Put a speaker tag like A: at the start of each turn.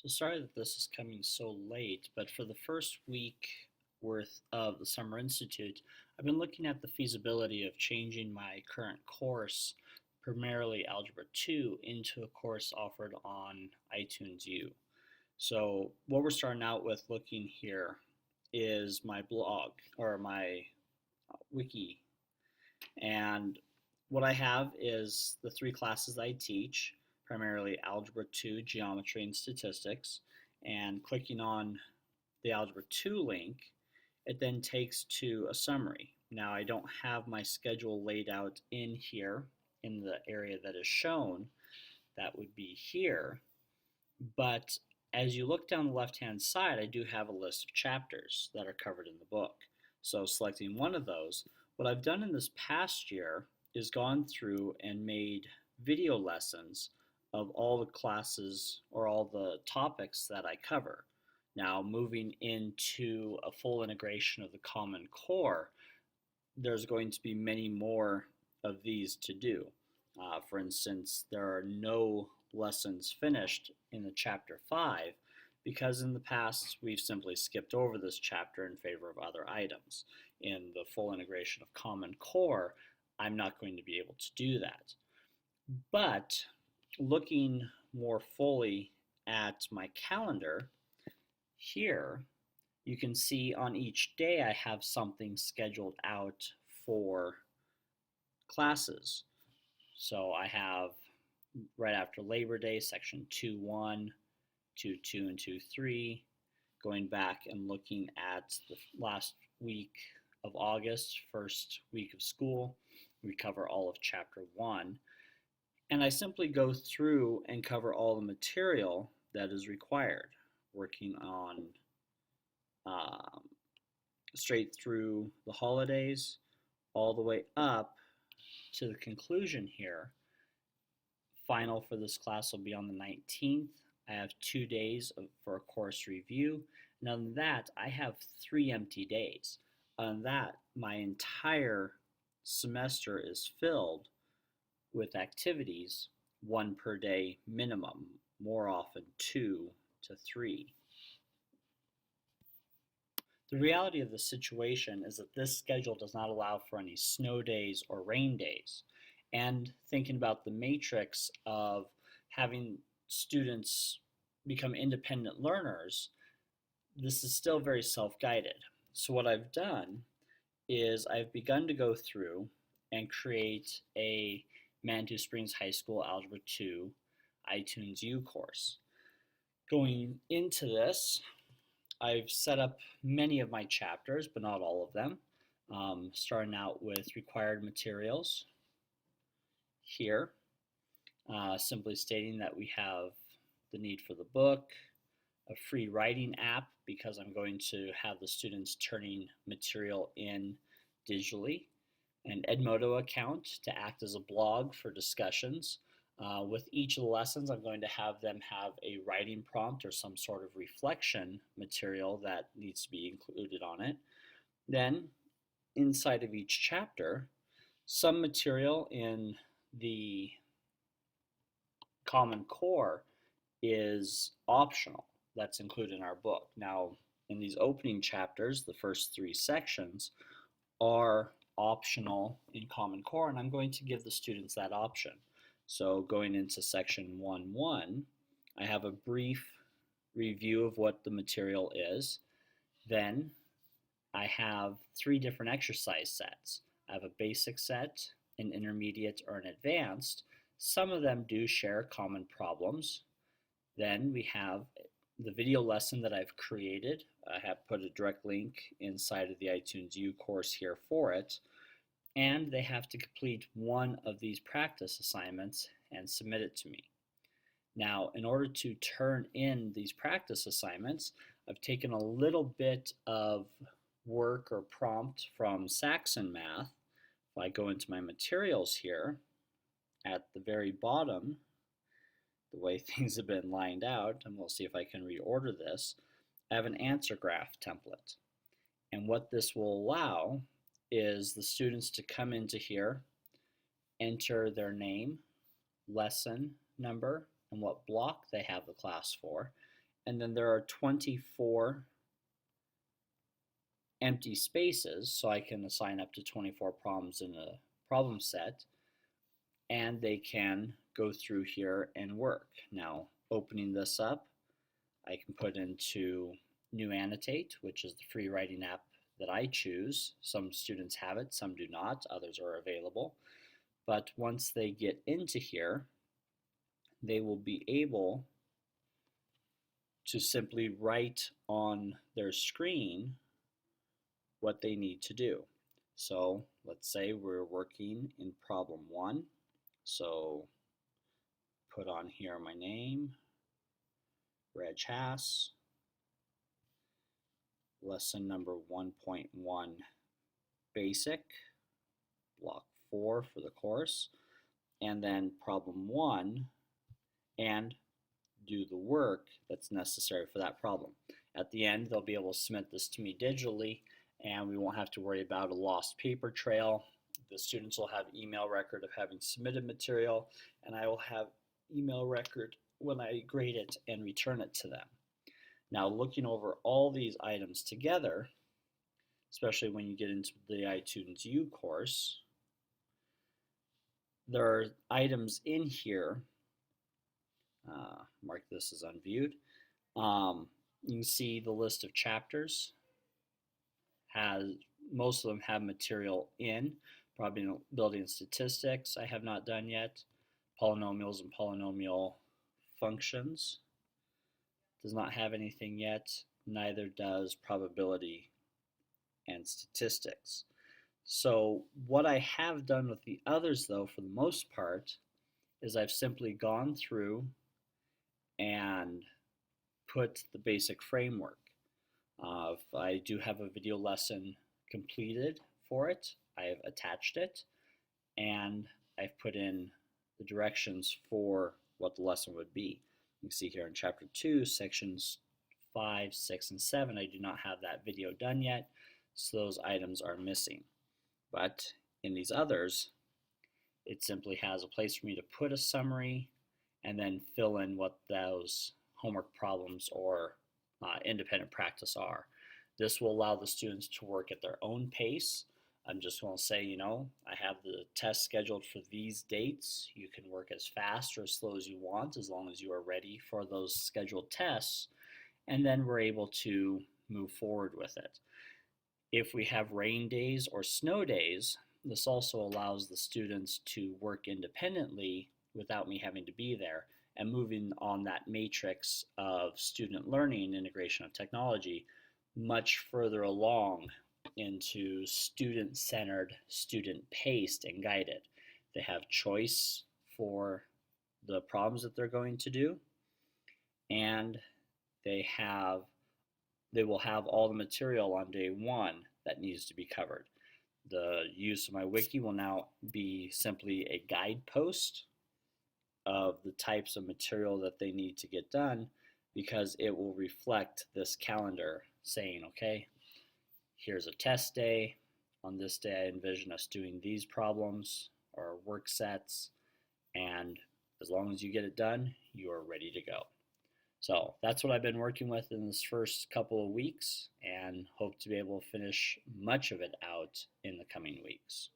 A: So sorry that this is coming so late, but for the first week worth of the Summer Institute, I've been looking at the feasibility of changing my current course, primarily Algebra 2, into a course offered on iTunes U. So what we're starting out with looking here is my blog or my wiki. And what I have is the three classes I teach, primarily Algebra 2, Geometry, and Statistics. And clicking on the Algebra 2 link, it then takes to a summary. Now, I don't have my schedule laid out in here in the area that is shown. That would be here. But as you look down the left-hand side, I do have a list of chapters that are covered in the book. So selecting one of those, what I've done in this past year is gone through and made video lessons of all the classes or all the topics that I cover. Now, moving into a full integration of the Common Core, there's going to be many more of these to do. For instance, there are no lessons finished in the chapter 5 because in the past we've simply skipped over this chapter in favor of other items. In the full integration of Common Core, I'm not going to be able to do that. But looking more fully at my calendar, here you can see on each day I have something scheduled out for classes. So I have right after Labor Day, section 2.1, 2.2, and 2.3, going back and looking at the last week of August, first week of school. We cover all of chapter 1. And I simply go through and cover all the material that is required, working on straight through the holidays, all the way up to the conclusion here. Final for this class will be on the 19th. I have 2 days for a course review. And on that, I have 3 empty days. On that, my entire semester is filled with activities, 1 per day minimum, more often 2 to 3. The reality of the situation is that this schedule does not allow for any snow days or rain days. And thinking about the matrix of having students become independent learners, this is still very self-guided. So what I've done is I've begun to go through and create a Manitou Springs High School Algebra 2 iTunes U course. Going into this, I've set up many of my chapters, but not all of them. Starting out with required materials here, simply stating that we have the need for the book, a free writing app because I'm going to have the students turning material in digitally, an Edmodo account to act as a blog for discussions. With each of the lessons, I'm going to have them have a writing prompt or some sort of reflection material that needs to be included on it. Then, inside of each chapter, some material in the Common Core is optional. That's included in our book. Now, in these opening chapters, the first 3 sections are optional in Common Core, and I'm going to give the students that option. So going into section 1.1, I have a brief review of what the material is. Then I have 3 different exercise sets. I have a basic set, an intermediate, or an advanced. Some of them do share common problems. Then we have the video lesson that I've created. I have put a direct link inside of the iTunes U course here for it. And they have to complete one of these practice assignments and submit it to me. Now, in order to turn in these practice assignments, I've taken a little bit of work or prompt from Saxon Math. If I go into my materials here, at the very bottom, the way things have been lined out, and we'll see if I can reorder this, I have an answer graph template. And what this will allow is the students to come into here, enter their name, lesson number, and what block they have the class for, and then there are 24 empty spaces, so I can assign up to 24 problems in a problem set, and they can go through here and work. Now, opening this up, I can put into New Annotate, which is the free writing app that I choose. Some students have it, some do not, others are available. But once they get into here, they will be able to simply write on their screen what they need to do. So let's say we're working in problem 1. So put on here my name, Reg Haas, lesson number 1.1 basic, block 4 for the course, and then problem 1, and do the work that's necessary for that problem. At the end, they'll be able to submit this to me digitally, and we won't have to worry about a lost paper trail. The students will have email record of having submitted material, and I will have email record when I grade it and return it to them. Now, looking over all these items together, especially when you get into the iTunes U course, there are items in here, mark this as unviewed. You can see the list of chapters. Most of them have material in. Probability and statistics I have not done yet. Polynomials and polynomial functions does not have anything yet. Neither does probability and statistics. So what I have done with the others, though, for the most part, is I've simply gone through and put the basic framework. I do have a video lesson completed for it. I have attached it, and I've put in the directions for what the lesson would be. You can see here in chapter 2, sections 5, 6, and 7, I do not have that video done yet, so those items are missing. But in these others, it simply has a place for me to put a summary and then fill in what those homework problems or independent practice are. This will allow the students to work at their own pace. I'm just going to say, I have the test scheduled for these dates. You can work as fast or as slow as you want, as long as you are ready for those scheduled tests, and then we're able to move forward with it. If we have rain days or snow days, this also allows the students to work independently without me having to be there, and moving on that matrix of student learning, integration of technology, much further along into student-centered, student-paced, and guided. They have choice for the problems that they're going to do, and they will have all the material on day 1 that needs to be covered. The use of my wiki will now be simply a guidepost of the types of material that they need to get done, because it will reflect this calendar saying, okay, here's a test day. On this day, I envision us doing these problems or work sets, and as long as you get it done, you are ready to go. So that's what I've been working with in this first couple of weeks, and hope to be able to finish much of it out in the coming weeks.